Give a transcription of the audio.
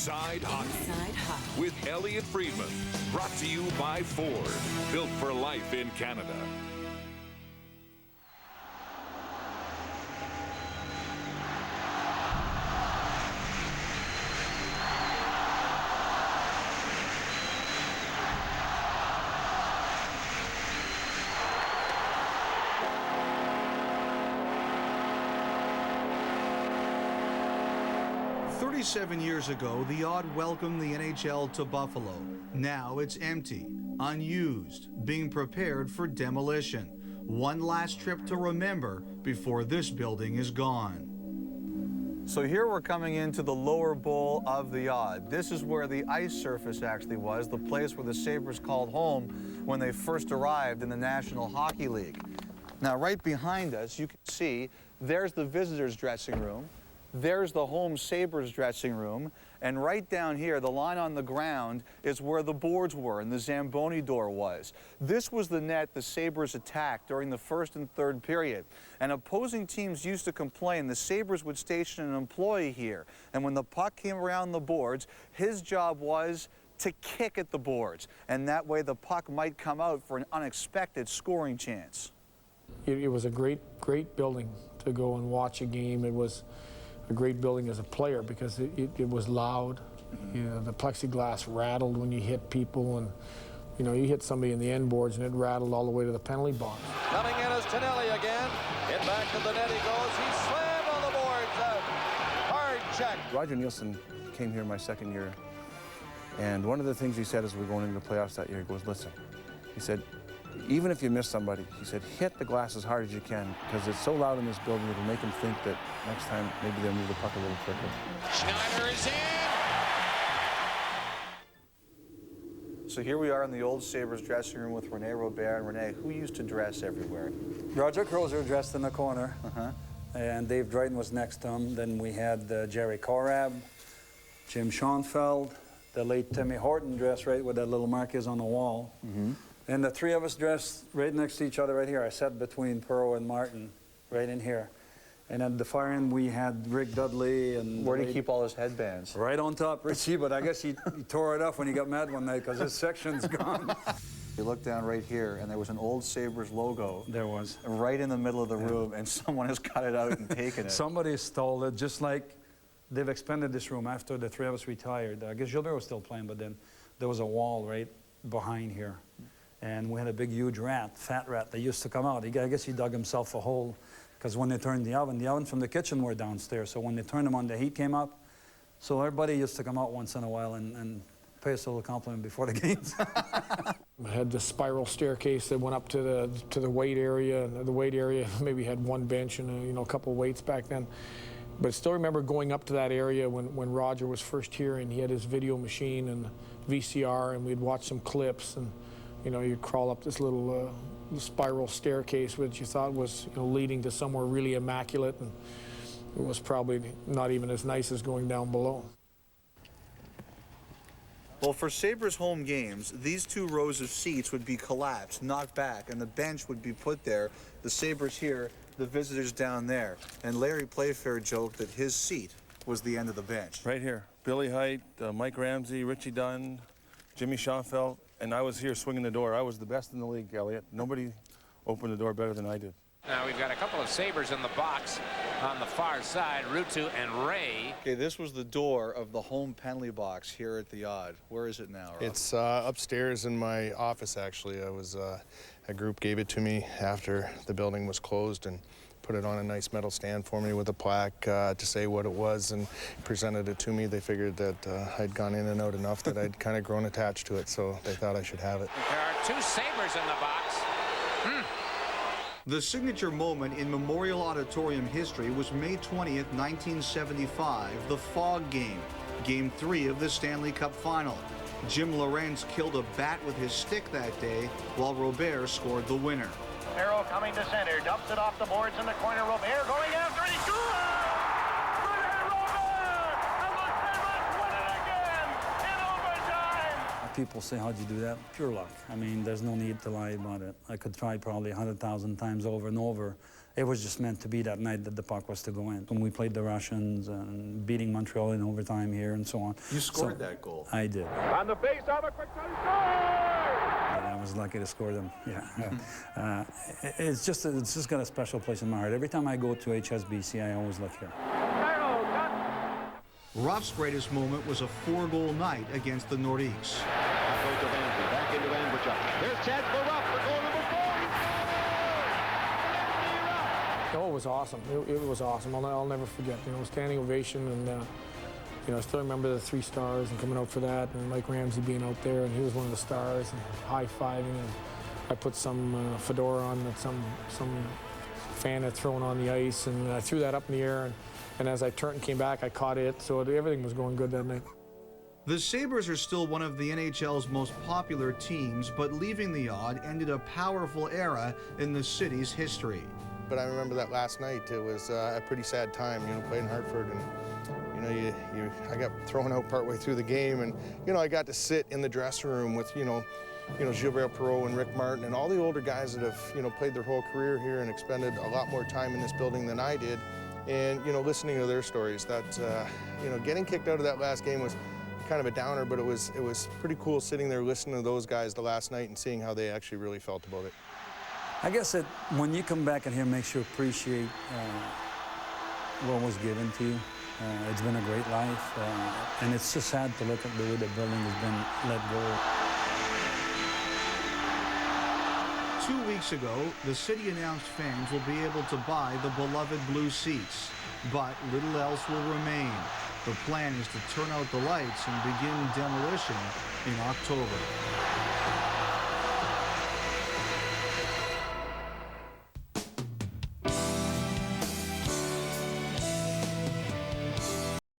Inside Hockey. Inside Hockey. With Elliot Friedman. Brought to you by Ford. Built for life in Canada. "37 years ago, the Odd welcomed the NHL to Buffalo. Now it's empty, unused, being prepared for demolition. One last trip to remember before this building is gone." So here we're coming into the lower bowl of the Odd. This is where the ice surface actually was, the place where the Sabres called home when they first arrived in the National Hockey League. Now, right behind us, you can see there's the visitors' dressing room. There's the home Sabres dressing room, and right down here, the line on the ground is where the boards were and the Zamboni door was. This was the net the Sabres attacked during the first and third period, and opposing teams used to complain the Sabres would station an employee here, and when the puck came around the boards, his job was to kick at the boards, and that way the puck might come out for an unexpected scoring chance. It was a great building to go and watch a game. It was a great building as a player because it was loud. You know, the plexiglass rattled when you hit people, and you know, you hit somebody in the end boards and it rattled all the way to the penalty box. Coming in is Tonelli again. Hit back to the net he goes. He slammed on the boards. Out. Hard check. Roger Nielsen came here my second year, and one of the things he said as we were going into the playoffs that year, he goes, listen, he said, even if you miss somebody, he said, hit the glass as hard as you can because it's so loud in this building it'll make them think that next time maybe they'll move the puck a little quicker. Schneider is in. So here we are in the old Sabres dressing room with Rene Robert. And Rene, who used to dress everywhere? Roger Crozier dressed in the corner, and Dave Dryden was next to him. Then we had Jerry Korab, Jim Schoenfeld, the late Timmy Horton dressed right where that little mark is on the wall. And the three of us dressed right next to each other right here. I sat between Perreault and Martin right in here. And at the far end, we had Rick Dudley. And where did he keep all his headbands? Right on top, Richie, but I guess he tore it off when he got mad one night because his section's gone. You look down right here, and there was an old Sabres logo. There was. Right in the middle of the room, and someone has cut it out and taken it. Somebody stole it, just like they've expanded this room after the three of us retired. I guess Gilbert was still playing, but then there was a wall right behind here. And we had a big, huge rat, fat rat, that used to come out. I guess he dug himself a hole, because when they turned the oven from the kitchen were downstairs, so when they turned them on, the heat came up. So everybody used to come out once in a while and pay us a little compliment before the games. I had the spiral staircase that went up to the weight area, and the weight area maybe had one bench and a couple weights back then. But I still remember going up to that area when Roger was first here, and he had his video machine and VCR, and we'd watch some clips, and you know, you'd crawl up this little spiral staircase, which you thought was leading to somewhere really immaculate, and it was probably not even as nice as going down below. Well, for Sabres home games, these two rows of seats would be collapsed, knocked back, and the bench would be put there. The Sabres here, the visitors down there. And Larry Playfair joked that his seat was the end of the bench. Right here, Billy Height, Mike Ramsey, Richie Dunn, Jimmy Schoenfeld, and I was here swinging the door. I was the best in the league, Elliot. Nobody opened the door better than I did. Now we've got a couple of Sabres in the box on the far side, Ruutu and Ray. Okay, this was the door of the home penalty box here at the Odd. Where is it now, Rob? It's upstairs in my office, actually. A group gave it to me after the building was closed and put it on a nice metal stand for me with a plaque to say what it was, and presented it to me. They figured that I'd gone in and out enough that I'd kind of grown attached to it, so they thought I should have it. There are two Sabres in the box. The signature moment in Memorial Auditorium history was May 20th, 1975, the Fog Game, Game 3 of the Stanley Cup Final. Jim Lorentz killed a bat with his stick that day, while Robert scored the winner. Arrow coming to center, dumps it off the boards in the corner. Robert going after it. He scores! People say, how'd you do that? Pure luck. I mean, there's no need to lie about it. I could try probably 100,000 times over and over it was just meant to be that night that the puck was to go in. When we played the Russians and beating Montreal in overtime here and so on. You scored that goal. I did. On the face-off, a quick shot, score! And I was lucky to score them. Yeah. It's just got a special place in my heart. Every time I go to HSBC, I always look here. Ruff's greatest moment was a 4-goal night against the Nordiques. Back into Andrich. Here's chance for Ruff for goal number 4. Oh, it was awesome. It was awesome. I'll never forget. You know, standing ovation, and you know, I still remember the 3 stars and coming out for that, and Mike Ramsey being out there, and he was one of the stars, and high-fiving. And I put some fedora on that some fan had thrown on the ice, and I threw that up in the air, and as I turned and came back, I caught it. So everything was going good that night. The Sabres are still one of the NHL's most popular teams, but leaving the Odd ended a powerful era in the city's history. But I remember that last night. It was a pretty sad time, you know, playing Hartford, and you know, I got thrown out partway through the game, and you know, I got to sit in the dressing room with you know, Gilbert Perreault and Rick Martin and all the older guys that have played their whole career here and expended a lot more time in this building than I did, and listening to their stories. That getting kicked out of that last game was kind of a downer, but it was pretty cool sitting there listening to those guys the last night and seeing how they actually really felt about it. I guess that when you come back in here, it makes you appreciate what was given to you. It's been a great life, and it's just sad to look at the way the building has been let go. 2 weeks ago, the city announced fans will be able to buy the beloved blue seats, but little else will remain. The plan is to turn out the lights and begin demolition in October.